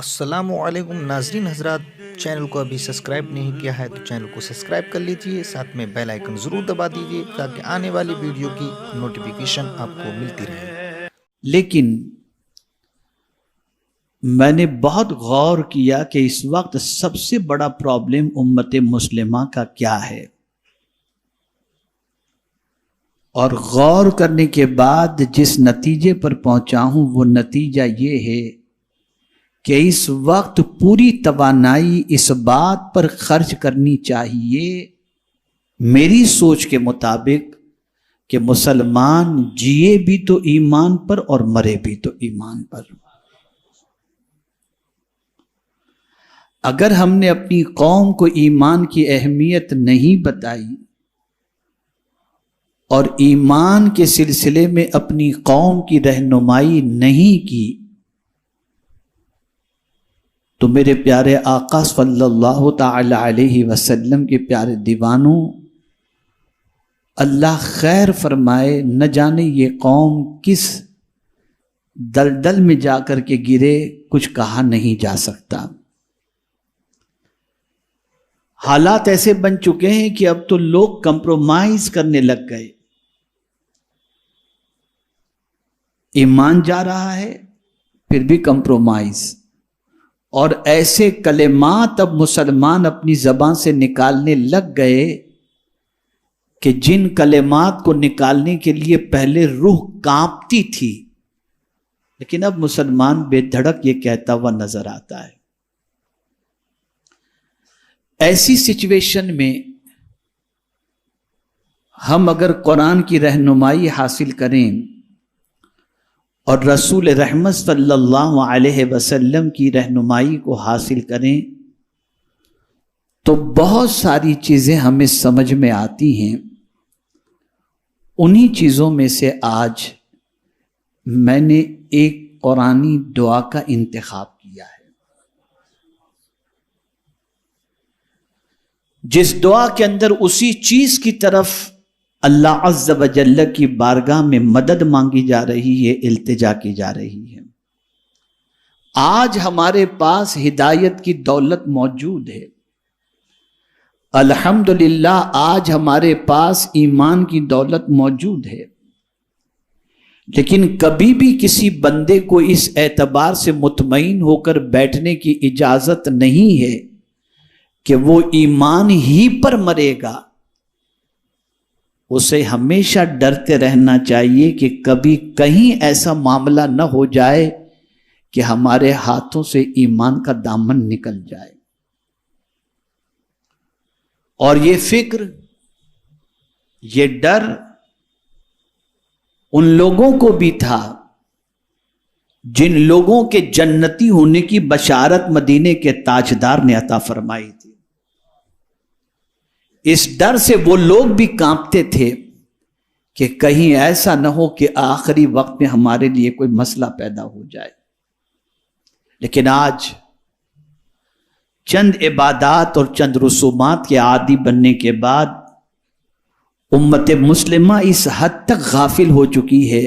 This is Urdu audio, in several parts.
السلام علیکم ناظرین حضرات، چینل کو ابھی سبسکرائب نہیں کیا ہے تو چینل کو سبسکرائب کر لیجئے، ساتھ میں بیل آئیکن ضرور دبا دیجئے تاکہ آنے والی ویڈیو کی نوٹیفیکیشن آپ کو ملتی رہے۔ لیکن میں نے بہت غور کیا کہ اس وقت سب سے بڑا پرابلم امت مسلمہ کا کیا ہے، اور غور کرنے کے بعد جس نتیجے پر پہنچا ہوں وہ نتیجہ یہ ہے کہ اس وقت پوری توانائی اس بات پر خرچ کرنی چاہیے میری سوچ کے مطابق کہ مسلمان جیے بھی تو ایمان پر اور مرے بھی تو ایمان پر۔ اگر ہم نے اپنی قوم کو ایمان کی اہمیت نہیں بتائی اور ایمان کے سلسلے میں اپنی قوم کی رہنمائی نہیں کی تو میرے پیارے آقا صلی اللہ تعالی علیہ وسلم کے پیارے دیوانوں، اللہ خیر فرمائے، نہ جانے یہ قوم کس دلدل میں جا کر کے گرے، کچھ کہا نہیں جا سکتا۔ حالات ایسے بن چکے ہیں کہ اب تو لوگ کمپرومائز کرنے لگ گئے، ایمان جا رہا ہے پھر بھی کمپرومائز، اور ایسے کلمات اب مسلمان اپنی زبان سے نکالنے لگ گئے کہ جن کلمات کو نکالنے کے لیے پہلے روح کانپتی تھی، لیکن اب مسلمان بے دھڑک یہ کہتا ہوا نظر آتا ہے۔ ایسی سچویشن میں ہم اگر قرآن کی رہنمائی حاصل کریں اور رسول رحمت صلی اللہ علیہ وسلم کی رہنمائی کو حاصل کریں تو بہت ساری چیزیں ہمیں سمجھ میں آتی ہیں۔ انہی چیزوں میں سے آج میں نے ایک قرآنی دعا کا انتخاب کیا ہے، جس دعا کے اندر اسی چیز کی طرف اللہ عز و جل کی بارگاہ میں مدد مانگی جا رہی ہے، التجا کی جا رہی ہے۔ آج ہمارے پاس ہدایت کی دولت موجود ہے، الحمدللہ آج ہمارے پاس ایمان کی دولت موجود ہے، لیکن کبھی بھی کسی بندے کو اس اعتبار سے مطمئن ہو کر بیٹھنے کی اجازت نہیں ہے کہ وہ ایمان ہی پر مرے گا۔ اسے ہمیشہ ڈرتے رہنا چاہیے کہ کبھی کہیں ایسا معاملہ نہ ہو جائے کہ ہمارے ہاتھوں سے ایمان کا دامن نکل جائے۔ اور یہ فکر، یہ ڈر ان لوگوں کو بھی تھا جن لوگوں کے جنتی ہونے کی بشارت مدینے کے تاجدار نے عطا فرمائی تھی۔ اس ڈر سے وہ لوگ بھی کانپتے تھے کہ کہیں ایسا نہ ہو کہ آخری وقت میں ہمارے لیے کوئی مسئلہ پیدا ہو جائے۔ لیکن آج چند عبادات اور چند رسومات کے عادی بننے کے بعد امت مسلمہ اس حد تک غافل ہو چکی ہے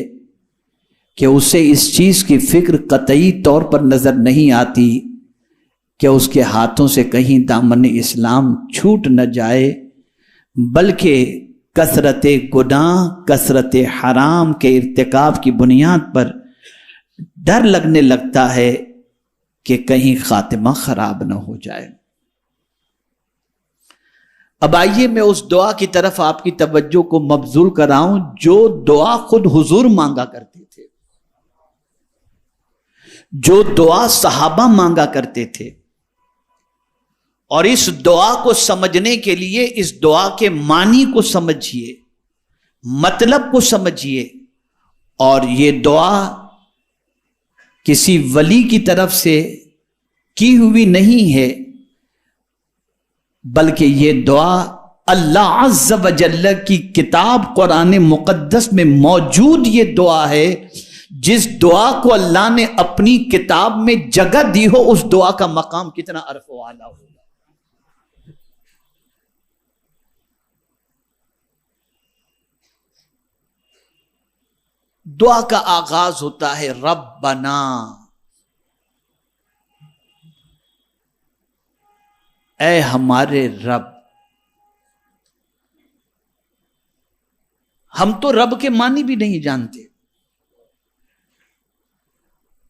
کہ اسے اس چیز کی فکر قطعی طور پر نظر نہیں آتی کہ اس کے ہاتھوں سے کہیں دامن اسلام چھوٹ نہ جائے، بلکہ کثرت گناہ، کثرت حرام کے ارتکاب کی بنیاد پر ڈر لگنے لگتا ہے کہ کہیں خاتمہ خراب نہ ہو جائے۔ اب آئیے میں اس دعا کی طرف آپ کی توجہ کو مبذول کراؤں جو دعا خود حضور مانگا کرتے تھے، جو دعا صحابہ مانگا کرتے تھے۔ اور اس دعا کو سمجھنے کے لیے اس دعا کے معنی کو سمجھیے، مطلب کو سمجھیے۔ اور یہ دعا کسی ولی کی طرف سے کی ہوئی نہیں ہے، بلکہ یہ دعا اللہ عز و جل کی کتاب قرآن مقدس میں موجود یہ دعا ہے۔ جس دعا کو اللہ نے اپنی کتاب میں جگہ دی ہو، اس دعا کا مقام کتنا عرف و اعلیٰ ہو۔ دعا کا آغاز ہوتا ہے ربنا، اے ہمارے رب. ہم تو رب کے معنی بھی نہیں جانتے.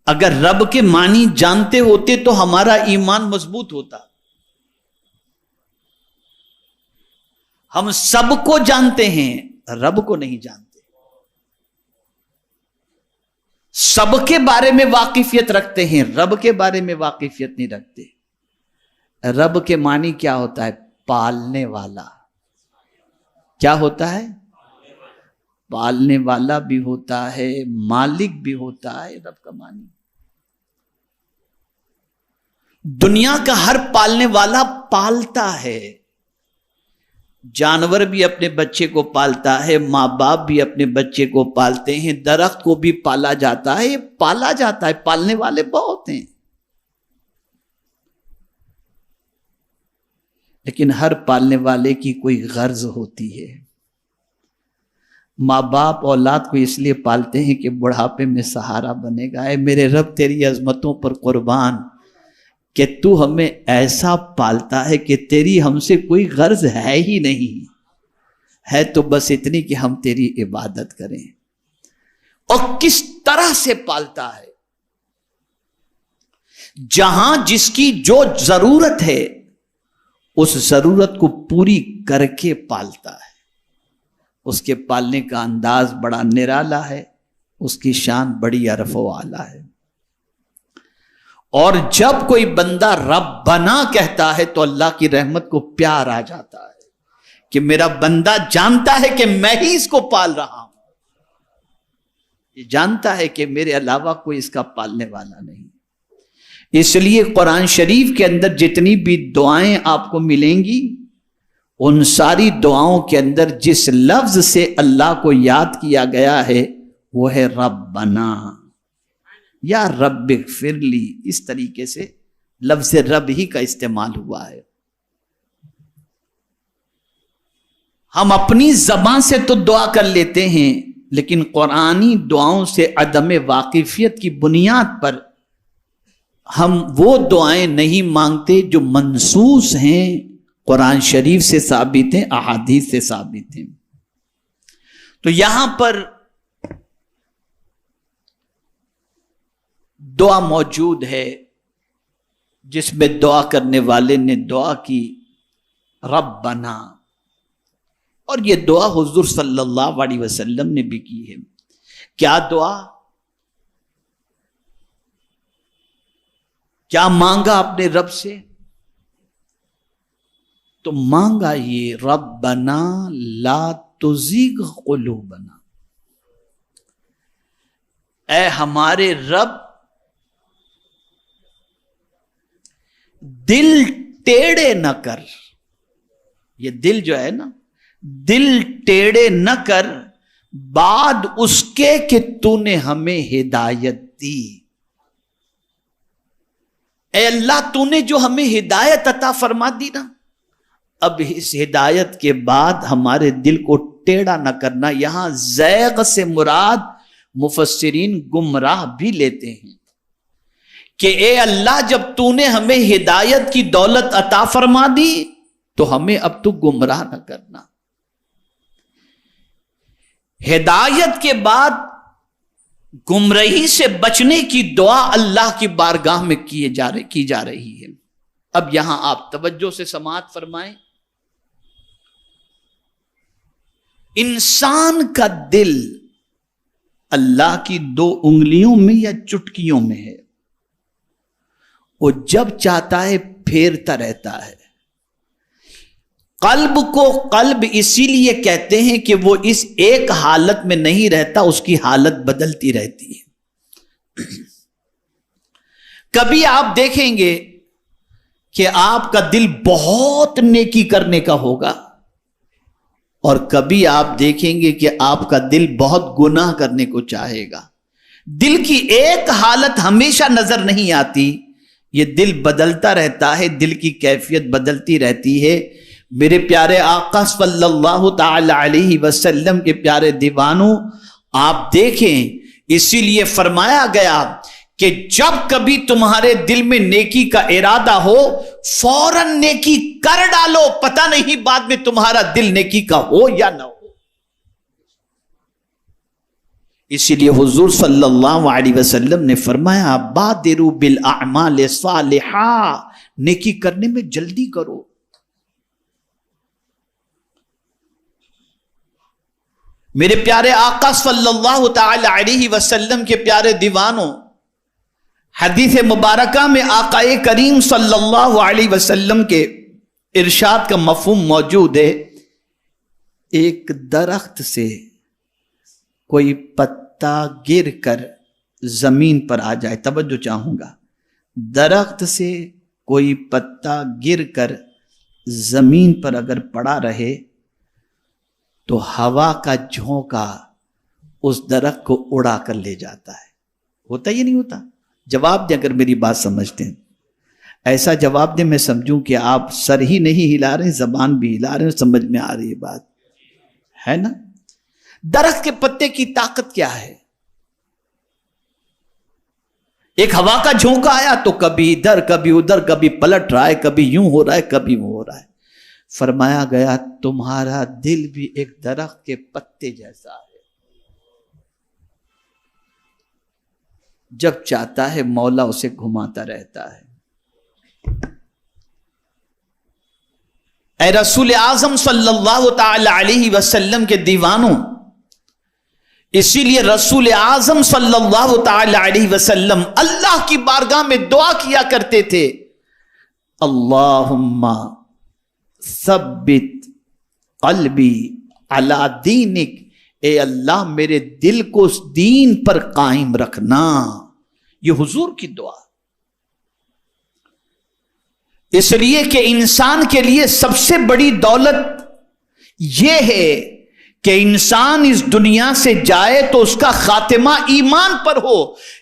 اگر رب کے معنی جانتے ہوتے تو ہمارا ایمان مضبوط ہوتا. ہم سب کو جانتے ہیں، رب کو نہیں جانتے. سب کے بارے میں واقفیت رکھتے ہیں، رب کے بارے میں واقفیت نہیں رکھتے. رب کے معنی کیا ہوتا ہے؟ پالنے والا. کیا ہوتا ہے؟ پالنے والا بھی ہوتا ہے، مالک بھی ہوتا ہے رب کا معنی. دنیا کا ہر پالنے والا پالتا ہے. جانور بھی اپنے بچے کو پالتا ہے، ماں باپ بھی اپنے بچے کو پالتے ہیں، درخت کو بھی پالا جاتا ہے. یہ پالا جاتا ہے، پالنے والے بہت ہیں. لیکن ہر پالنے والے کی کوئی غرض ہوتی ہے. ماں باپ اولاد کو اس لیے پالتے ہیں کہ بڑھاپے میں سہارا بنے گا. اے میرے رب تیری عظمتوں پر قربان کہ تو ہمیں ایسا پالتا ہے کہ تیری ہم سے کوئی غرض ہے ہی نہیں، ہے تو بس اتنی کہ ہم تیری عبادت کریں. اور کس طرح سے پالتا ہے؟ جہاں جس کی جو ضرورت ہے اس ضرورت کو پوری کر کے پالتا ہے. اس کے پالنے کا انداز بڑا نرالا ہے، اس کی شان بڑی عرف و اعلیٰ ہے. اور جب کوئی بندہ ربنا کہتا ہے تو اللہ کی رحمت کو پیار آ جاتا ہے کہ میرا بندہ جانتا ہے کہ میں ہی اس کو پال رہا ہوں. یہ جانتا ہے کہ میرے علاوہ کوئی اس کا پالنے والا نہیں. اس لیے قرآن شریف کے اندر جتنی بھی دعائیں آپ کو ملیں گی، ان ساری دعاؤں کے اندر جس لفظ سے اللہ کو یاد کیا گیا ہے وہ ہے ربنا یا رب اغفر لی. اس طریقے سے لفظ رب ہی کا استعمال ہوا ہے. ہم اپنی زبان سے تو دعا کر لیتے ہیں، لیکن قرآنی دعاؤں سے عدم واقفیت کی بنیاد پر ہم وہ دعائیں نہیں مانگتے جو منصوص ہیں، قرآن شریف سے ثابت ہیں، احادیث سے ثابت ہیں. تو یہاں پر دعا موجود ہے جس میں دعا کرنے والے نے دعا کی ربنا، اور یہ دعا حضور صلی اللہ علیہ وسلم نے بھی کی ہے. کیا دعا؟ کیا مانگا اپنے رب سے؟ تو مانگا یہ ربنا لا تزغ قلوبنا. اے ہمارے رب دل ٹیڑے نہ کر. یہ دل جو ہے نا، دل ٹیڑے نہ کر بعد اس کے کہ تو نے ہمیں ہدایت دی. اے اللہ تو نے جو ہمیں ہدایت عطا فرما دی نا، اب اس ہدایت کے بعد ہمارے دل کو ٹیڑا نہ کرنا. یہاں زیغ سے مراد مفسرین گمراہ بھی لیتے ہیں کہ اے اللہ جب تو نے ہمیں ہدایت کی دولت عطا فرما دی تو ہمیں اب تو گمراہ نہ کرنا. ہدایت کے بعد گمراہی سے بچنے کی دعا اللہ کی بارگاہ میں کی جا رہی ہے. اب یہاں آپ توجہ سے سماعت فرمائیں. انسان کا دل اللہ کی 2 انگلیوں میں یا چٹکیوں میں ہے. وہ جب چاہتا ہے پھیرتا رہتا ہے. قلب کو قلب اسی لیے کہتے ہیں کہ وہ اس ایک حالت میں نہیں رہتا، اس کی حالت بدلتی رہتی ہے. کبھی آپ دیکھیں گے کہ آپ کا دل بہت نیکی کرنے کا ہوگا، اور کبھی آپ دیکھیں گے کہ آپ کا دل بہت گناہ کرنے کو چاہے گا. دل کی ایک حالت ہمیشہ نظر نہیں آتی، یہ دل بدلتا رہتا ہے، دل کی کیفیت بدلتی رہتی ہے. میرے پیارے آقا صلی اللہ تعالی علیہ وسلم کے پیارے دیوانوں، آپ دیکھیں اسی لیے فرمایا گیا کہ جب کبھی تمہارے دل میں نیکی کا ارادہ ہو فوراً نیکی کر ڈالو، پتہ نہیں بعد میں تمہارا دل نیکی کا ہو یا نہ ہو۔ اسی لیے حضور صلی اللہ علیہ وسلم نے فرمایا بادروا بالاعمال الصالحہ، نیکی کرنے میں جلدی کرو۔ میرے پیارے آقا صلی اللہ تعالی علیہ وسلم کے پیارے دیوانوں، حدیث مبارکہ میں آقا کریم صلی اللہ علیہ وسلم کے ارشاد کا مفہوم موجود ہے۔ ایک درخت سے کوئی پتا گر کر زمین پر آ جائے، توجہ چاہوں گا، درخت سے کوئی پتا گر کر زمین پر اگر پڑا رہے تو ہوا کا جھونکا اس درخت کو اڑا کر لے جاتا ہے۔ ہوتا یہ نہیں ہوتا؟ جواب دیں اگر میری بات سمجھتے ہیں۔ ایسا جواب دیں میں سمجھوں کہ آپ سر ہی نہیں ہلا رہے، زبان بھی ہلا رہے ہیں، سمجھ میں آ رہی ہے بات، ہے نا؟ درخت کے پتے کی طاقت کیا ہے؟ ایک ہوا کا جھونکا آیا تو کبھی ادھر کبھی ادھر، کبھی پلٹ رہا ہے، کبھی یوں ہو رہا ہے، کبھی وہ ہو رہا ہے۔ فرمایا گیا تمہارا دل بھی ایک درخت کے پتے جیسا ہے، جب چاہتا ہے مولا اسے گھماتا رہتا ہے۔ اے رسول اعظم صلی اللہ تعالی علیہ وسلم کے دیوانوں، اسی لیے رسول اعظم صلی اللہ تعالی علیہ وسلم اللہ کی بارگاہ میں دعا کیا کرتے تھے، اللہم ثبت قلبی علی دینک، اے اللہ میرے دل کو اس دین پر قائم رکھنا۔ یہ حضور کی دعا، اس لیے کہ انسان کے لیے سب سے بڑی دولت یہ ہے کہ انسان اس دنیا سے جائے تو اس کا خاتمہ ایمان پر ہو۔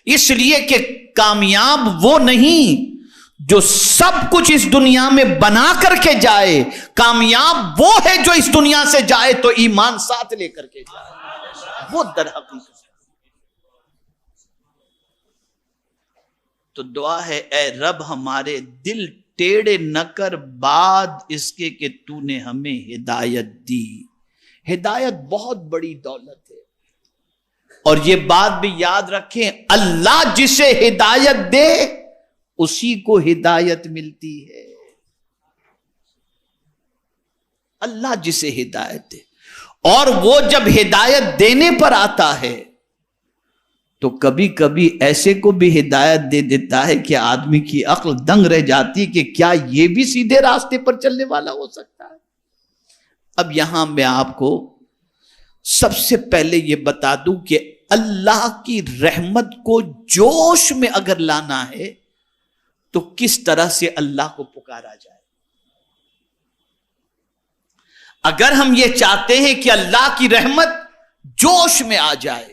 اس لیے کہ کامیاب وہ نہیں جو سب کچھ اس دنیا میں بنا کر کے جائے، کامیاب وہ ہے جو اس دنیا سے جائے تو ایمان ساتھ لے کر کے جائے، وہ در حقیقت۔ تو دعا ہے اے رب ہمارے دل ٹیڑے نہ کر بعد اس کے کہ تو نے ہمیں ہدایت دی۔ ہدایت بہت بڑی دولت ہے، اور یہ بات بھی یاد رکھیں، اللہ جسے ہدایت دے اسی کو ہدایت ملتی ہے۔ اللہ جسے ہدایت دے، اور وہ جب ہدایت دینے پر آتا ہے تو کبھی کبھی ایسے کو بھی ہدایت دے دیتا ہے کہ آدمی کی عقل دنگ رہ جاتی ہے کہ کیا یہ بھی سیدھے راستے پر چلنے والا ہو سکتا ہے۔ اب یہاں میں آپ کو سب سے پہلے یہ بتا دوں کہ اللہ کی رحمت کو جوش میں اگر لانا ہے تو کس طرح سے اللہ کو پکارا جائے۔ اگر ہم یہ چاہتے ہیں کہ اللہ کی رحمت جوش میں آ جائے،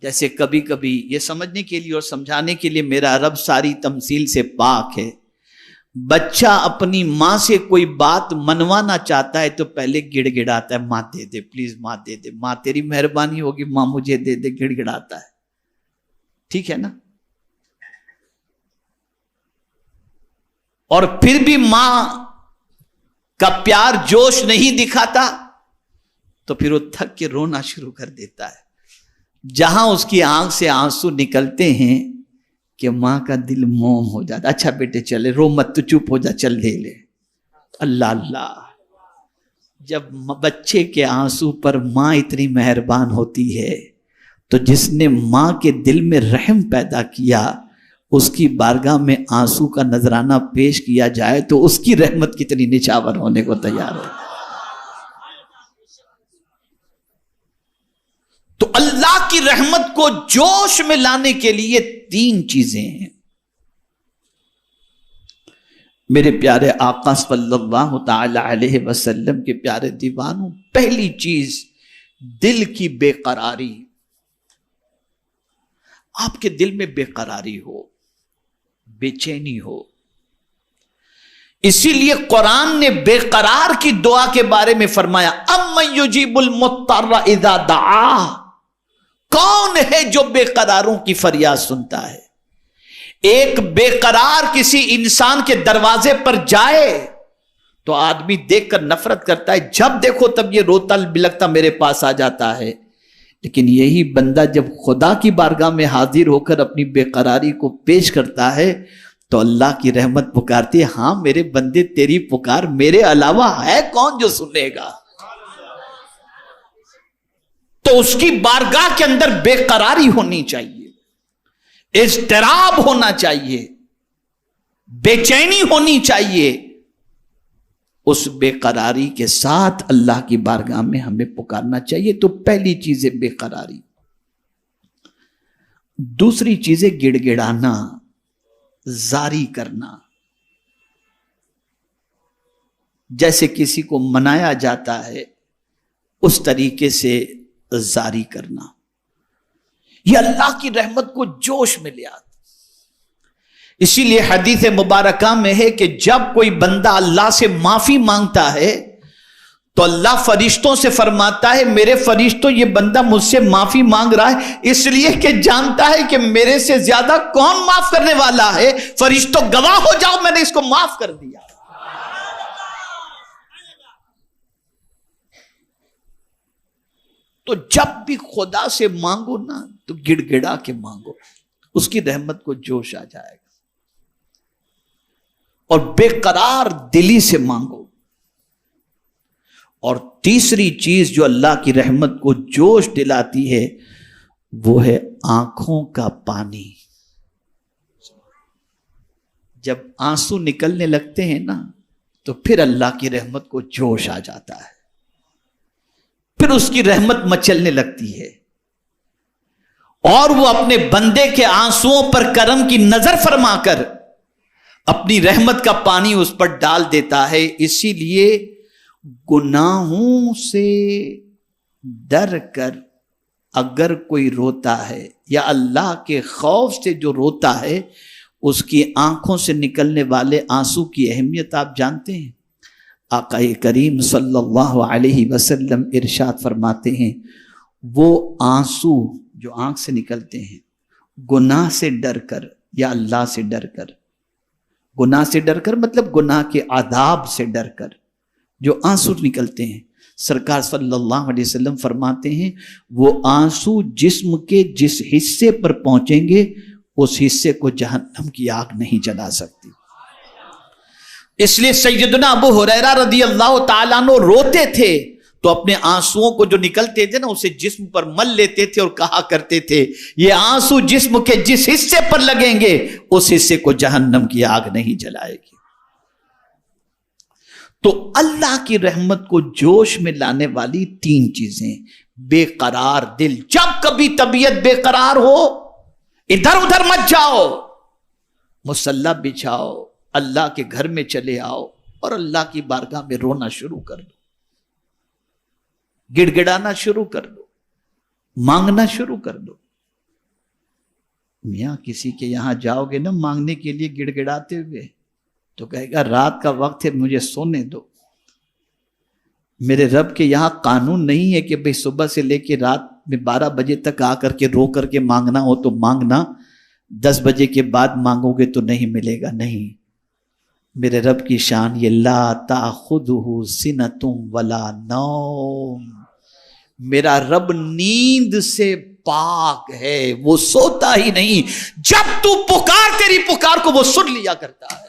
جیسے کبھی کبھی یہ سمجھنے کے لیے اور سمجھانے کے لیے میرا رب ساری تمثیل سے پاک ہے، بچہ اپنی ماں سے کوئی بات منوانا چاہتا ہے تو پہلے گڑ گڑاتا ہے، ماں دے دے پلیز، ماں دے دے، ماں تیری مہربانی ہوگی، ماں مجھے دے دے، گڑ گڑاتا ہے، ٹھیک ہے نا؟ اور پھر بھی ماں کا پیار جوش نہیں دکھاتا تو پھر وہ تھک کے رونا شروع کر دیتا ہے۔ جہاں اس کی آنکھ سے آنسو نکلتے ہیں کہ ماں کا دل موم ہو جاتا، اچھا بیٹے چلے، رو مت، تو چپ ہو جا، چل لے لے۔ اللہ اللہ، جب بچے کے آنسو پر ماں اتنی مہربان ہوتی ہے تو جس نے ماں کے دل میں رحم پیدا کیا اس کی بارگاہ میں آنسو کا نذرانہ پیش کیا جائے تو اس کی رحمت کتنی نچھاور ہونے کو تیار ہے۔ تو اللہ کی رحمت کو جوش میں لانے کے لیے تین چیزیں ہیں۔ میرے پیارے آقا صلی اللہ تعالی علیہ وسلم کے پیارے دیوانوں، پہلی چیز دل کی بے قراری۔ آپ کے دل میں بے قراری ہو، بے چینی ہو۔ اسی لیے قرآن نے بے قرار کی دعا کے بارے میں فرمایا، اَمَّن يُجِيبُ الْمُضْطَرَّ اِذَا دَعَاهُ، کون ہے جو بے قراروں کی فریاد سنتا ہے؟ ایک بے قرار کسی انسان کے دروازے پر جائے تو آدمی دیکھ کر نفرت کرتا ہے، جب دیکھو تب یہ روتا بلکتا میرے پاس آ جاتا ہے. لیکن یہی بندہ جب خدا کی بارگاہ میں حاضر ہو کر اپنی بے قراری کو پیش کرتا ہے تو اللہ کی رحمت پکارتی ہے، ہاں میرے بندے تیری پکار میرے علاوہ ہے کون جو سنے گا؟ تو اس کی بارگاہ کے اندر بے قراری ہونی چاہیے، اضطراب ہونا چاہیے، بے چینی ہونی چاہیے. اس بے قراری کے ساتھ اللہ کی بارگاہ میں ہمیں پکارنا چاہیے. تو پہلی چیز ہے بے قراری. دوسری چیز ہے گڑ گڑانا، زاری کرنا. جیسے کسی کو منایا جاتا ہے اس طریقے سے زاری کرنا، یہ اللہ کی رحمت کو جوش میں لے آتا. اسی لیے حدیث مبارکہ میں ہے کہ جب کوئی بندہ اللہ سے معافی مانگتا ہے تو اللہ فرشتوں سے فرماتا ہے میرے فرشتوں یہ بندہ مجھ سے معافی مانگ رہا ہے اس لیے کہ جانتا ہے کہ میرے سے زیادہ کون معاف کرنے والا ہے. فرشتوں گواہ ہو جاؤ میں نے اس کو معاف کر دیا. تو جب بھی خدا سے مانگو نا تو گڑ گڑا کے مانگو، اس کی رحمت کو جوش آ جائے گا. اور بے قرار دلی سے مانگو. اور تیسری چیز جو اللہ کی رحمت کو جوش دلاتی ہے وہ ہے آنکھوں کا پانی. جب آنسو نکلنے لگتے ہیں نا تو پھر اللہ کی رحمت کو جوش آ جاتا ہے، پھر اس کی رحمت مچلنے لگتی ہے اور وہ اپنے بندے کے آنسوؤں پر کرم کی نظر فرما کر اپنی رحمت کا پانی اس پر ڈال دیتا ہے. اسی لیے گناہوں سے ڈر کر اگر کوئی روتا ہے یا اللہ کے خوف سے جو روتا ہے اس کی آنکھوں سے نکلنے والے آنسو کی اہمیت آپ جانتے ہیں. آقا کریم صلی اللہ علیہ وسلم ارشاد فرماتے ہیں وہ آنسو جو آنکھ سے نکلتے ہیں گناہ سے ڈر کر یا اللہ سے ڈر کر، گناہ سے ڈر کر مطلب گناہ کے عذاب سے ڈر کر جو آنسو نکلتے ہیں، سرکار صلی اللہ علیہ وسلم فرماتے ہیں وہ آنسو جسم کے جس حصے پر پہنچیں گے اس حصے کو جہنم کی آگ نہیں جلا سکتی. اس لیے سیدنا ابو ہریرہ رضی اللہ تعالیٰ عنہ روتے تھے تو اپنے آنسوؤں کو جو نکلتے تھے نا اسے جسم پر مل لیتے تھے اور کہا کرتے تھے یہ آنسو جسم کے جس حصے پر لگیں گے اس حصے کو جہنم کی آگ نہیں جلائے گی. تو اللہ کی رحمت کو جوش میں لانے والی تین چیزیں: بے قرار دل، جب کبھی طبیعت بے قرار ہو ادھر ادھر مت جاؤ، مصلی بچھاؤ، اللہ کے گھر میں چلے آؤ اور اللہ کی بارگاہ میں رونا شروع کر دو، گڑ گڑانا شروع کر دو، مانگنا شروع کر دو. میاں کسی کے یہاں جاؤ گے نا مانگنے کے لیے گڑ گڑاتے ہوئے تو کہے گا رات کا وقت ہے مجھے سونے دو. میرے رب کے یہاں قانون نہیں ہے کہ بھئی صبح سے لے کے رات میں 12 بجے تک آ کر کے رو کر کے مانگنا ہو تو مانگنا، 10 بجے کے بعد مانگو گے تو نہیں ملے گا. نہیں، میرے رب کی شان یہ لا تاخذہ سنۃ ولا نوم، میرا رب نیند سے پاک ہے، وہ سوتا ہی نہیں. جب تو پکار تیری پکار کو وہ سن لیا کرتا ہے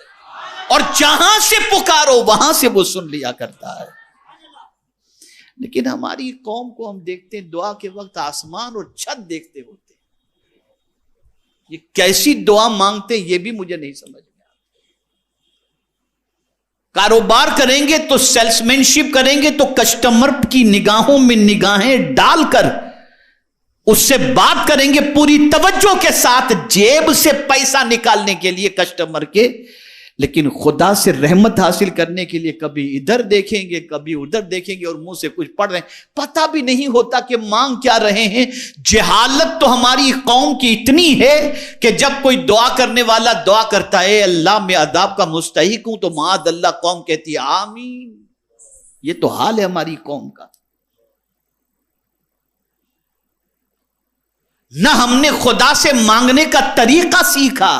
اور جہاں سے پکارو وہاں سے وہ سن لیا کرتا ہے. لیکن ہماری قوم کو ہم دیکھتے ہیں دعا کے وقت آسمان اور چھت دیکھتے ہوتے ہیں. یہ کیسی دعا مانگتے یہ بھی مجھے نہیں سمجھ میں آتا. کاروبار کریں گے تو سیلس مین شپ کریں گے تو کسٹمر کی نگاہوں میں نگاہیں ڈال کر اس سے بات کریں گے پوری توجہ کے ساتھ جیب سے پیسہ نکالنے کے لیے کسٹمر کے. لیکن خدا سے رحمت حاصل کرنے کے لیے کبھی ادھر دیکھیں گے کبھی ادھر دیکھیں گے اور منہ سے کچھ پڑھ رہے ہیں، پتہ بھی نہیں ہوتا کہ مانگ کیا رہے ہیں. جہالت تو ہماری قوم کی اتنی ہے کہ جب کوئی دعا کرنے والا دعا کرتا ہے اللہ میں عذاب کا مستحق ہوں تو معاذ اللہ قوم کہتی ہے آمین. یہ تو حال ہے ہماری قوم کا. نہ ہم نے خدا سے مانگنے کا طریقہ سیکھا،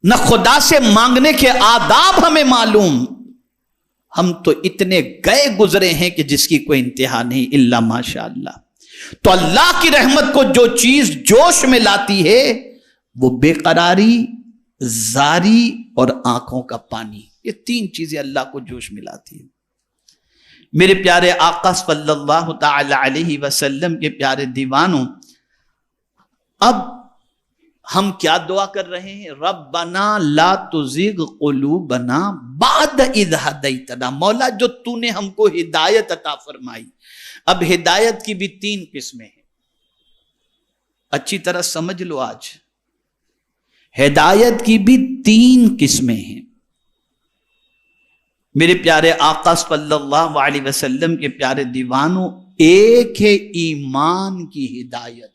نہ خدا سے مانگنے کے آداب ہمیں معلوم. ہم تو اتنے گئے گزرے ہیں کہ جس کی کوئی انتہا نہیں، الا ماشاء اللہ. تو اللہ کی رحمت کو جو چیز جوش میں لاتی ہے وہ بے قراری، زاری اور آنکھوں کا پانی، یہ تین چیزیں اللہ کو جوش میں لاتی ہے. میرے پیارے آقا صلی اللہ تعالی علیہ وسلم کے پیارے دیوانوں، اب ہم کیا دعا کر رہے ہیں؟ ربنا لا تزغ قلوبنا بعد اذ ہدیتنا. مولا جو تو نے ہم کو ہدایت عطا فرمائی. اب ہدایت کی بھی تین قسمیں ہیں، اچھی طرح سمجھ لو. آج ہدایت کی بھی تین قسمیں ہیں. میرے پیارے آقا صلی اللہ علیہ وسلم کے پیارے دیوانوں، ایک ہے ایمان کی ہدایت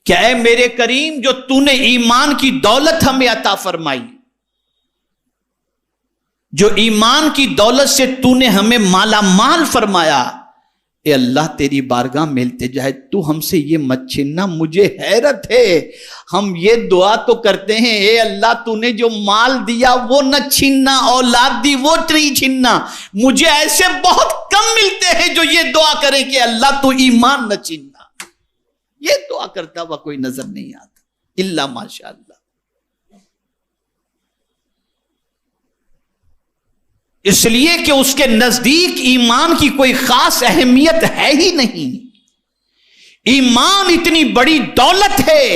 کہ اے میرے کریم جو تو نے ایمان کی دولت ہمیں عطا فرمائی، جو ایمان کی دولت سے تو نے ہمیں مالا مال فرمایا، اے اللہ تیری بارگاہ میں التجا ہے تو ہم سے یہ مت چھیننا. مجھے حیرت ہے، ہم یہ دعا تو کرتے ہیں اے اللہ تو نے جو مال دیا وہ نہ چھیننا، اولاد دی وہ نہیں چھیننا. مجھے ایسے بہت کم ملتے ہیں جو یہ دعا کریں کہ اللہ تو ایمان نہ چھیننا. یہ دعا کرتا ہوا کوئی نظر نہیں آتا الا ماشاء اللہ. اس لیے کہ اس کے نزدیک ایمان کی کوئی خاص اہمیت ہے ہی نہیں. ایمان اتنی بڑی دولت ہے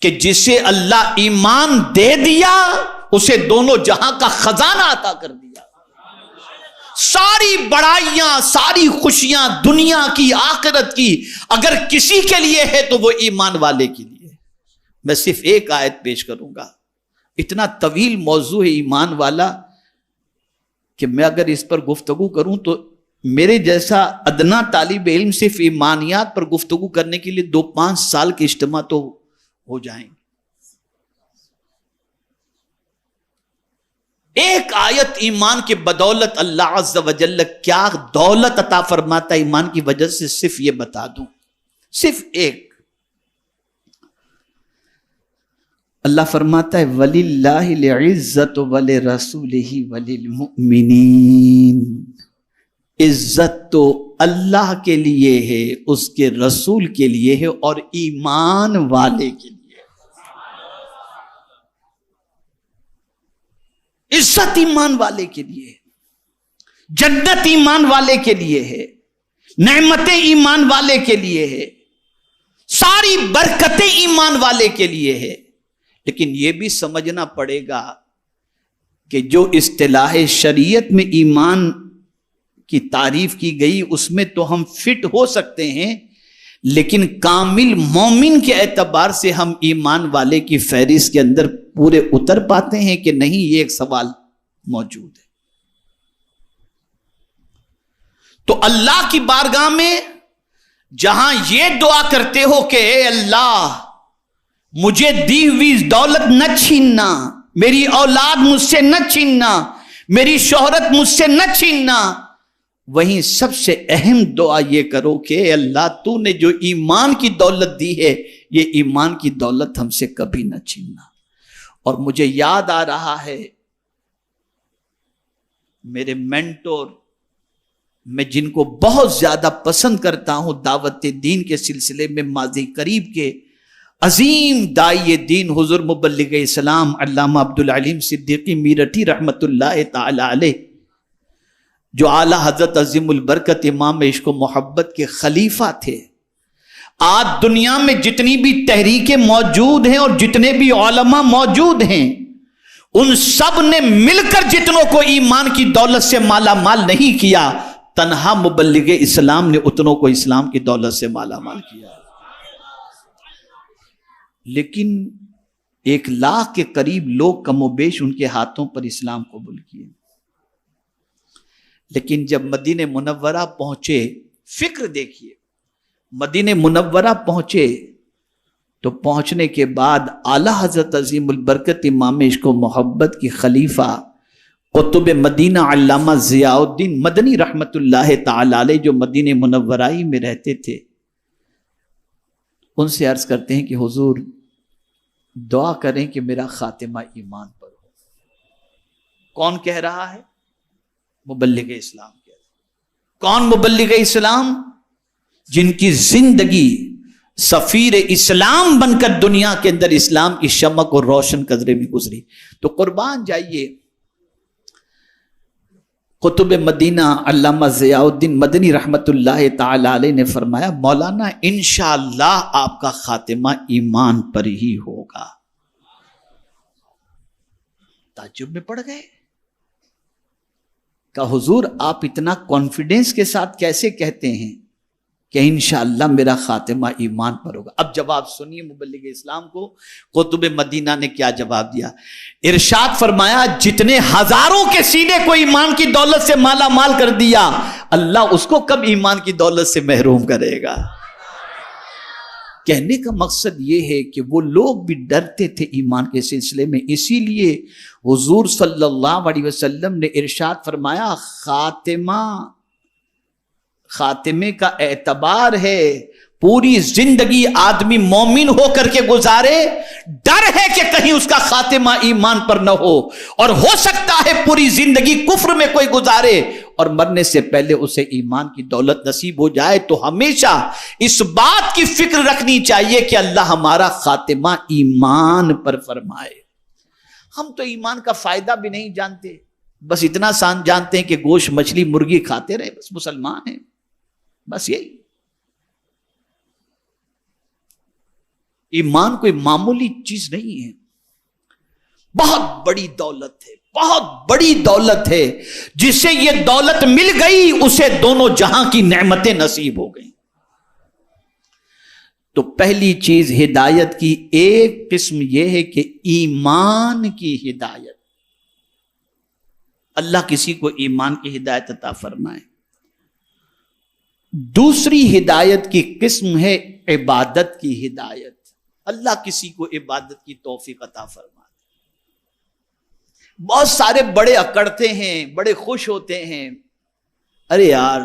کہ جسے اللہ ایمان دے دیا اسے دونوں جہاں کا خزانہ عطا کر دیا. ساری بڑائیاں، ساری خوشیاں دنیا کی، آخرت کی اگر کسی کے لیے ہے تو وہ ایمان والے کے لیے. میں صرف ایک آیت پیش کروں گا. اتنا طویل موضوع ہے ایمان والا کہ میں اگر اس پر گفتگو کروں تو میرے جیسا ادنا طالب علم صرف ایمانیات پر گفتگو کرنے کے لیے 2-5 سال کے اجتماع تو ہو جائیں گے. ایک آیت ایمان کے بدولت اللہ عز و جل کیا دولت عطا فرماتا ہے ایمان کی وجہ سے، صرف یہ بتا دوں. صرف ایک اللہ فرماتا ہے وَلِلَّهِ الْعِزَّةُ وَلِرَسُولِهِ وَلِلْمُؤْمِنِينَ. عزت تو اللہ کے لیے ہے، اس کے رسول کے لیے ہے اور ایمان والے کے لیے. عزت ایمان والے کے لیے، جنت ایمان والے کے لیے ہے، نعمتیں ایمان والے کے لیے ہے، ساری برکتیں ایمان والے کے لیے ہے. لیکن یہ بھی سمجھنا پڑے گا کہ جو اصطلاح شریعت میں ایمان کی تعریف کی گئی اس میں تو ہم فٹ ہو سکتے ہیں، لیکن کامل مومن کے اعتبار سے ہم ایمان والے کی فہرست کے اندر پورے اتر پاتے ہیں کہ نہیں، یہ ایک سوال موجود ہے. تو اللہ کی بارگاہ میں جہاں یہ دعا کرتے ہو کہ اے اللہ مجھے دی ہوئی دولت نہ چھیننا، میری اولاد مجھ سے نہ چھیننا، میری شہرت مجھ سے نہ چھیننا، وہیں سب سے اہم دعا یہ کرو کہ اے اللہ تو نے جو ایمان کی دولت دی ہے یہ ایمان کی دولت ہم سے کبھی نہ چھیننا. اور مجھے یاد آ رہا ہے میرے مینٹور، میں جن کو بہت زیادہ پسند کرتا ہوں دعوت دین کے سلسلے میں، ماضی قریب کے عظیم داعی دین حضور مبلغ اسلام علامہ عبدالعلیم صدیقی میرٹھی رحمت اللہ تعالی علیہ، جو اعلی حضرت عظیم البرکت امام عشق و محبت کے خلیفہ تھے. آج دنیا میں جتنی بھی تحریکیں موجود ہیں اور جتنے بھی علماء موجود ہیں، ان سب نے مل کر جتنوں کو ایمان کی دولت سے مالا مال نہیں کیا، تنہا مبلغ اسلام نے اتنوں کو اسلام کی دولت سے مالا مال کیا. لیکن 1,00,000 کے قریب لوگ کم و بیش ان کے ہاتھوں پر اسلام قبول کیے. لیکن جب مدینہ منورہ پہنچے، فکر دیکھیے، مدینہ منورہ پہنچے تو پہنچنے کے بعد اعلیٰ حضرت عظیم البرکت امام عشق و محبت کی خلیفہ قطب مدینہ علامہ ضیاء الدین مدنی رحمت اللہ تعالی علیہ، جو مدینہ منورہ ہی میں رہتے تھے، ان سے عرض کرتے ہیں کہ حضور دعا کریں کہ میرا خاتمہ ایمان پر ہو. کون کہہ رہا ہے؟ مبلغ اسلام کہہ رہا ہے. کون مبلغ اسلام؟ جن کی زندگی سفیر اسلام بن کر دنیا کے اندر اسلام کی شمع کو روشن قدرے میں گزری. تو قربان جائیے، قطب مدینہ علامہ ضیاء الدین مدنی رحمت اللہ تعالی علیہ نے فرمایا، مولانا انشاءاللہ آپ کا خاتمہ ایمان پر ہی ہوگا. تعجب میں پڑ گئے کہ حضور آپ اتنا کانفیڈنس کے ساتھ کیسے کہتے ہیں کہ انشاءاللہ میرا خاتمہ ایمان پر ہوگا؟ اب جواب سنیے مبلغ اسلام کو قطب مدینہ نے کیا جواب دیا. ارشاد فرمایا، جتنے ہزاروں کے سینے کو ایمان کی دولت سے مالا مال کر دیا، اللہ اس کو کب ایمان کی دولت سے محروم کرے گا؟ کہنے کا مقصد یہ ہے کہ وہ لوگ بھی ڈرتے تھے ایمان کے سلسلے میں، اسی لیے حضور صلی اللہ علیہ وسلم نے ارشاد فرمایا، خاتمے کا اعتبار ہے پوری زندگی آدمی مومن ہو کر کے گزارے، ڈر ہے کہ کہیں اس کا خاتمہ ایمان پر نہ ہو، اور ہو سکتا ہے پوری زندگی کفر میں کوئی گزارے اور مرنے سے پہلے اسے ایمان کی دولت نصیب ہو جائے. تو ہمیشہ اس بات کی فکر رکھنی چاہیے کہ اللہ ہمارا خاتمہ ایمان پر فرمائے. ہم تو ایمان کا فائدہ بھی نہیں جانتے، بس اتنا جانتے ہیں کہ گوشت مچھلی مرغی کھاتے رہے، بس مسلمان ہیں، بس یہی. ایمان کوئی معمولی چیز نہیں ہے، بہت بڑی دولت ہے، بہت بڑی دولت ہے. جسے یہ دولت مل گئی اسے دونوں جہاں کی نعمتیں نصیب ہو گئیں. تو پہلی چیز ہدایت کی ایک قسم یہ ہے کہ ایمان کی ہدایت. اللہ کسی کو ایمان کی ہدایت عطا فرمائے. دوسری ہدایت کی قسم ہے عبادت کی ہدایت. اللہ کسی کو عبادت کی توفیق عطا فرمائے. بہت سارے بڑے اکڑتے ہیں، بڑے خوش ہوتے ہیں، ارے یار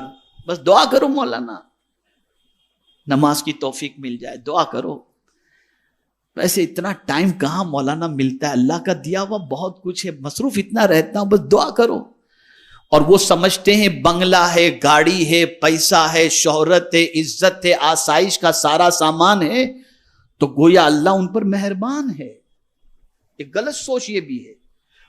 بس دعا کرو مولانا نماز کی توفیق مل جائے، دعا کرو. ویسے اتنا ٹائم کہاں مولانا ملتا ہے، اللہ کا دیا ہوا بہت کچھ ہے، مصروف اتنا رہتا ہوں، بس دعا کرو. اور وہ سمجھتے ہیں بنگلہ ہے، گاڑی ہے، پیسہ ہے، شہرت ہے، عزت ہے، آسائش کا سارا سامان ہے تو گویا اللہ ان پر مہربان ہے. ایک غلط سوچ یہ بھی ہے.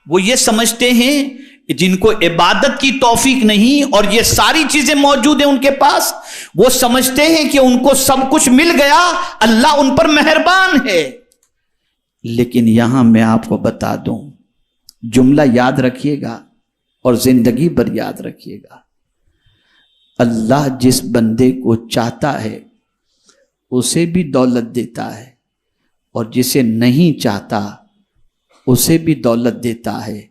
وہ یہ سمجھتے ہیں جن کو عبادت کی توفیق نہیں اور یہ ساری چیزیں موجود ہیں ان کے پاس، وہ سمجھتے ہیں کہ ان کو سب کچھ مل گیا، اللہ ان پر مہربان ہے. لیکن یہاں میں آپ کو بتا دوں، جملہ یاد رکھیے گا اور زندگی بھر یاد رکھیے گا، اللہ جس بندے کو چاہتا ہے اسے بھی دولت دیتا ہے، اور جسے نہیں چاہتا اسے بھی دولت دیتا ہے.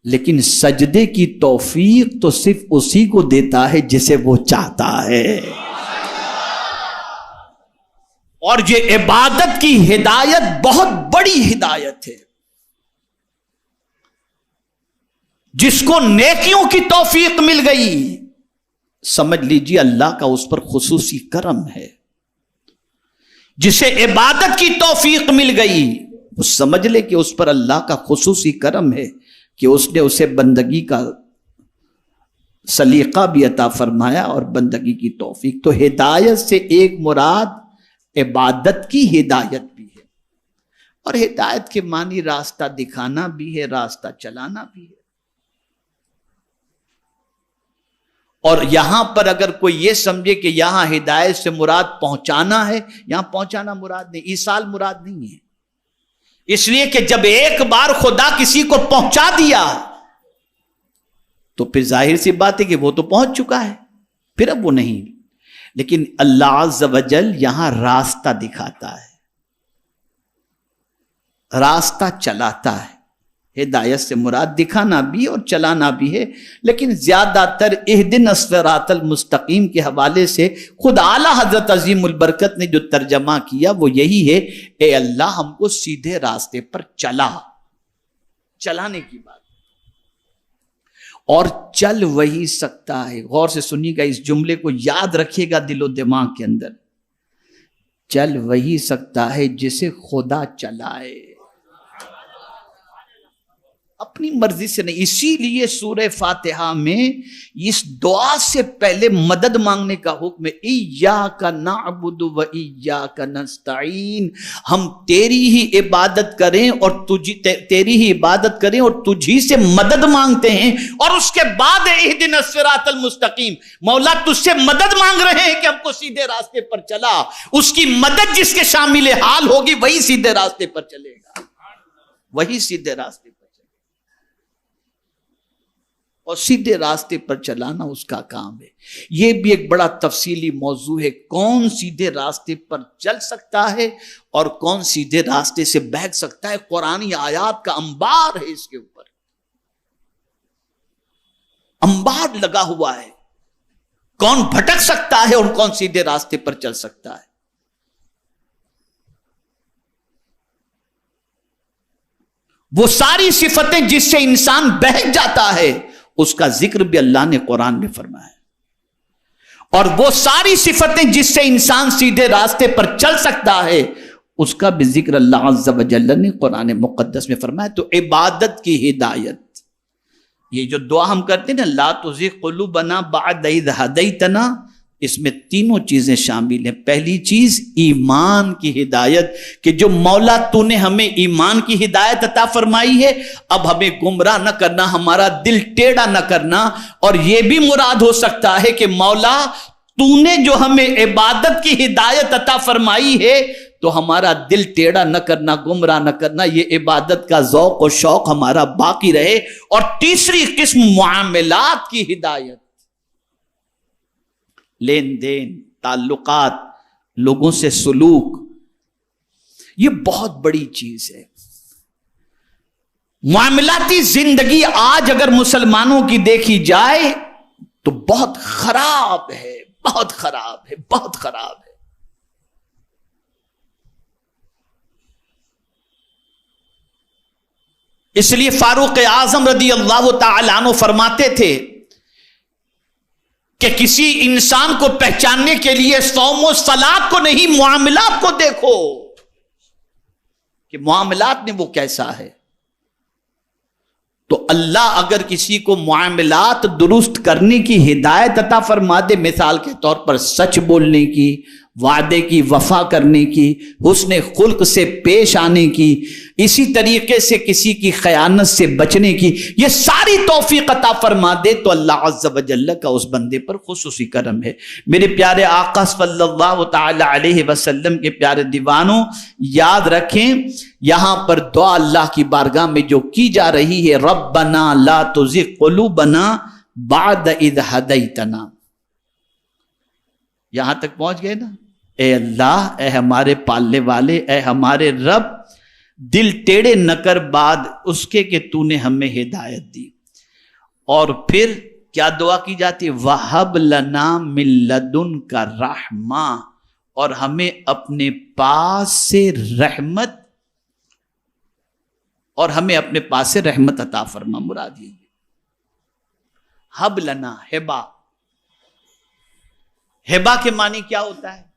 لیکن سجدے کی توفیق تو صرف اسی کو دیتا ہے جسے وہ چاہتا ہے. اور یہ عبادت کی ہدایت بہت بڑی ہدایت ہے. جس کو نیکیوں کی توفیق مل گئی، سمجھ لیجیے اللہ کا اس پر خصوصی کرم ہے. جسے عبادت کی توفیق مل گئی وہ سمجھ لے کہ اس پر اللہ کا خصوصی کرم ہے کہ اس نے اسے بندگی کا سلیقہ بھی عطا فرمایا اور بندگی کی توفیق. تو ہدایت سے ایک مراد عبادت کی ہدایت بھی ہے، اور ہدایت کے معنی راستہ دکھانا بھی ہے، راستہ چلانا بھی ہے. اور یہاں پر اگر کوئی یہ سمجھے کہ یہاں ہدایت سے مراد پہنچانا ہے، یہاں پہنچانا مراد نہیں، ایصال مراد نہیں ہے. اس لیے کہ جب ایک بار خدا کسی کو پہنچا دیا تو پھر ظاہر سی بات ہے کہ وہ تو پہنچ چکا ہے، پھر اب وہ نہیں. لیکن اللہ عز و جل یہاں راستہ دکھاتا ہے، راستہ چلاتا ہے. ہدایت سے مراد دکھانا بھی اور چلانا بھی ہے. لیکن زیادہ تر اہدنا الصراط المستقیم کے حوالے سے خود اعلیٰ حضرت عظیم البرکت نے جو ترجمہ کیا وہ یہی ہے، اے اللہ ہم کو سیدھے راستے پر چلانے کی بات. اور چل وہی سکتا ہے. غور سے سنیے گا، اس جملے کو یاد رکھیے گا دل و دماغ کے اندر، چل وہی سکتا ہے جسے خدا چلائے، اپنی مرضی سے نہیں۔ اسی لیے سورہ فاتحہ میں اس دعا سے پہلے مدد مانگنے کا حکم ہے، ایاک نعبد و ایاک نستعین، ہم تیری ہی عبادت کریں اور تیری ہی عبادت کریں اور تجھی سے مدد مانگتے ہیں، اور اس کے بعد اہدنا الصراط المستقیم، مولا تجھ سے مدد مانگ رہے ہیں کہ ہم کو سیدھے راستے پر چلا۔ اس کی مدد جس کے شامل حال ہوگی وہی سیدھے راستے پر چلے گا، وہی سیدھے راستے پر، اور سیدھے راستے پر چلانا اس کا کام ہے۔ یہ بھی ایک بڑا تفصیلی موضوع ہے، کون سیدھے راستے پر چل سکتا ہے اور کون سیدھے راستے سے بہک سکتا ہے۔ قرآنی آیات کا انبار ہے، اس کے اوپر انبار لگا ہوا ہے، کون بھٹک سکتا ہے اور کون سیدھے راستے پر چل سکتا ہے۔ وہ ساری صفتیں جس سے انسان بہک جاتا ہے اس کا ذکر بھی اللہ نے قرآن میں فرمایا ہے، اور وہ ساری صفتیں جس سے انسان سیدھے راستے پر چل سکتا ہے اس کا بھی ذکر اللہ عز و جل نے قرآن مقدس میں فرمایا۔ تو عبادت کی ہدایت، یہ جو دعا ہم کرتے ہیں نا، لا تزغ قلوبنا بعد اذ ہدیتنا، اس میں تینوں چیزیں شامل ہیں۔ پہلی چیز ایمان کی ہدایت، کہ جو مولا تو نے ہمیں ایمان کی ہدایت عطا فرمائی ہے، اب ہمیں گمراہ نہ کرنا، ہمارا دل ٹیڑھا نہ کرنا۔ اور یہ بھی مراد ہو سکتا ہے کہ مولا تو نے جو ہمیں عبادت کی ہدایت عطا فرمائی ہے تو ہمارا دل ٹیڑھا نہ کرنا، گمراہ نہ کرنا، یہ عبادت کا ذوق و شوق ہمارا باقی رہے۔ اور تیسری قسم معاملات کی ہدایت، لین دین، تعلقات، لوگوں سے سلوک، یہ بہت بڑی چیز ہے۔ معاملاتی زندگی آج اگر مسلمانوں کی دیکھی جائے تو بہت خراب ہے، بہت خراب ہے، بہت خراب ہے۔ اس لیے فاروق اعظم رضی اللہ تعالی عنہ فرماتے تھے کہ کسی انسان کو پہچاننے کے لیے صوم و صلات کو نہیں، معاملات کو دیکھو کہ معاملات میں وہ کیسا ہے۔ تو اللہ اگر کسی کو معاملات درست کرنے کی ہدایت عطا فرما دے، مثال کے طور پر سچ بولنے کی، وعدے کی وفا کرنے کی، حسن خلق سے پیش آنے کی، اسی طریقے سے کسی کی خیانت سے بچنے کی، یہ ساری توفیق عطا فرما دے تو اللہ عز و جل کا اس بندے پر خصوصی کرم ہے۔ میرے پیارے آقا صلی اللہ تعالی علیہ وسلم کے پیارے دیوانوں، یاد رکھیں یہاں پر دعا اللہ کی بارگاہ میں جو کی جا رہی ہے، ربنا لا تزغ قلوبنا بعد اذ ہدیتنا، یہاں تک پہنچ گئے نا۔ اے اللہ، اے ہمارے پالنے والے، اے ہمارے رب، دل ٹیڑے نہ کر بعد اس کے کہ تو نے ہمیں ہدایت دی۔ اور پھر کیا دعا کی جاتی ہے؟ وَهَبْ لَنَا مِن لَّدُنْكَ رَحْمَةً، اور ہمیں اپنے پاس سے رحمت، اور ہمیں اپنے پاس سے رحمت عطا فرما۔ مراد یہ حب لنا، ہبا، ہبا کے معنی کیا ہوتا ہے؟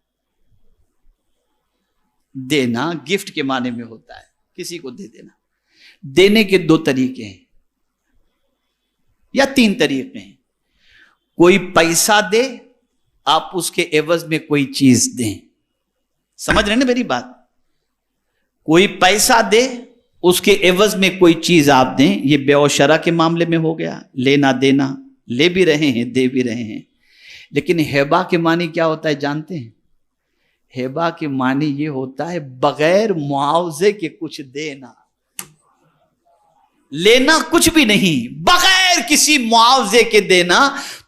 دینا، گفٹ کے معنی میں ہوتا ہے، کسی کو دے دینا۔ دینے کے دو طریقے ہیں یا تین طریقے ہیں۔ کوئی پیسہ دے، آپ اس کے عوض میں کوئی چیز دیں، سمجھ رہے نا میری بات؟ کوئی پیسہ دے، اس کے عوض میں کوئی چیز آپ دیں، یہ بیع و شرع کے معاملے میں ہو گیا، لینا دینا، لے بھی رہے ہیں دے بھی رہے ہیں۔ لیکن ہیبا کے معنی کیا ہوتا ہے جانتے ہیں؟ ہیبا کے معنی یہ ہوتا ہے بغیر معاوضے کے کچھ دینا، لینا کچھ بھی نہیں، بغیر کسی معاوضے کے دینا۔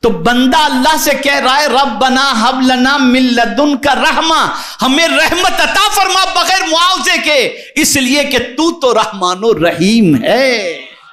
تو بندہ اللہ سے کہہ رہا ہے ربنا ہب لنا من لدنک رحمہ، ہمیں رحمت عطا فرما بغیر معاوضے کے، اس لیے کہ تو رحمان و رحیم ہے۔